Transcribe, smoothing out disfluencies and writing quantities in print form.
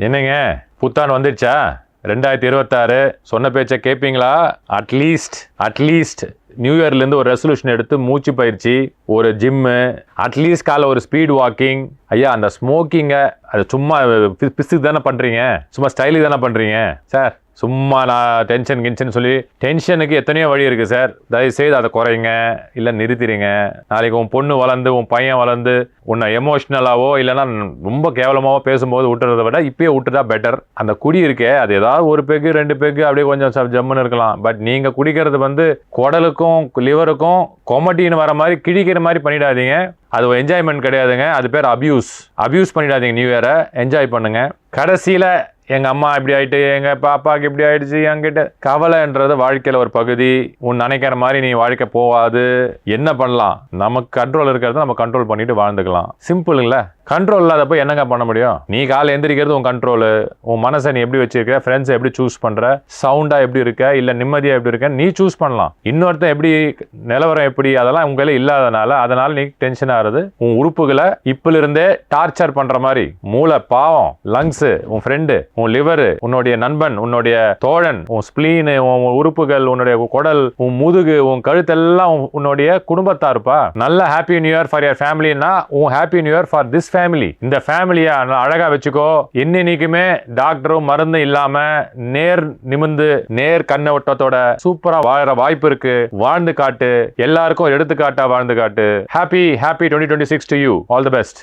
என்னங்க புத்தாண்டு வந்துடுச்சா? 2026 சொன்ன பேச்சை கேட்பீங்களா? அட்லீஸ்ட் நியூ இயர்லேருந்து ஒரு ரெசல்யூஷன் எடுத்து மூச்சு பயிற்சி, ஒரு ஜிம்மு, அட்லீஸ்ட் காலைல ஒரு ஸ்பீட் வாக்கிங். ஐயா, அந்த ஸ்மோக்கிங்கை அது சும்மா பிசுக்கு தானே பண்ணுறீங்க, சும்மா ஸ்டைலுக்கு தானே பண்ணுறீங்க சார். சும்மா நான் டென்ஷன் சொல்லி டென்ஷனுக்கு எத்தனையோ வழி இருக்குது சார். தயவுசெய்து அதை குறைங்க, இல்லை நிறுத்திடுங்க. நாளைக்கு உன் பொண்ணு வளர்ந்து உன் பையன் வளர்ந்து உன்னை எமோஷ்னலாவோ இல்லைன்னா ரொம்ப கேவலமாவோ பேசும்போது விட்டுறதை விட இப்பயே விட்டுட்டா பெட்டர். அந்த குடி இருக்கே, அது ஏதாவது ஒரு பெக்கு 2 பெக்கு அப்படியே கொஞ்சம் ஜம்முன்னு இருக்கலாம். பட் நீங்கள் குடிக்கிறது குடலுக்கும் லிவருக்கும் கொமட்டின்னு வர மாதிரி கிழிக்கிற மாதிரி பண்ணிடாதீங்க. அது என்ஜாய்மெண்ட் கிடையாதுங்க, அது பேர் அபியூஸ் பண்ணிடாதீங்க. நியூ இயரை என்ஜாய் பண்ணுங்க. கடைசியில் எங்கள் அம்மா இப்படி ஆயிட்டு, எங்கள் பாப்பாவுக்கு இப்படி ஆயிடுச்சு, என்கிட்ட கவலைன்றது வாழ்க்கையில் ஒரு பகுதி. உன் நினைக்கிற மாதிரி நீ வாழ்க்கை போகாது. என்ன பண்ணலாம்? நமக்கு கண்ட்ரோல் இருக்கிறத நம்ம கண்ட்ரோல் பண்ணிட்டு வாழ்ந்துக்கலாம். சிம்பிளுங்களா? கண்ட்ரோல் இல்லாதப்போ என்னங்க பண்ண முடியும்? நீ காலை எந்திரிக்கிறது உன் கண்ட்ரோலு. உன் மனசை நீ எப்படி வச்சிருக்க, ஃப்ரெண்ட்ஸை எப்படி சூஸ் பண்ற, சவுண்டா எப்படி இருக்க, இல்லை நிம்மதியாக எப்படி இருக்க, நீ சூஸ் பண்ணலாம். இன்னொருத்தன் எப்படி, நிலவரம் எப்படி, அதெல்லாம் உங்களே அதனால நீ டென்ஷன் ஆகுறது. உன் உறுப்புகளை இப்பிலிருந்தே டார்ச்சர் பண்ற மாதிரி. மூளை பாவம், லங்ஸ் உன் ஃப்ரெண்டு, உன் லிவர் உன்னுடைய நண்பன், உன்னுடைய தோழன், உன் ஸ்பிளீன், உன் உறுப்புகள், உன்னுடைய குடல், உன் முதுகு, உன் கழுத்தெல்லாம் உன்னுடைய குடும்பத்தாருப்பா. நல்ல happy new year for your ஃபேமிலின்னா உன் happy new year for this family. இந்த ஃபேமிலியை அழகா வச்சுக்கோ. இன்னைக்குமே டாக்டரும் மருந்து இல்லாம நேர் நிமிந்து நேர் கண்ணோட்டத்தோட சூப்பரா வாழற வாய்ப்பு இருக்கு. வாழ்ந்து காட்டு. எல்லாருக்கும் எடுத்துக்காட்டா வாழ்ந்து காட்டு. Happy 2026 to you. All the best.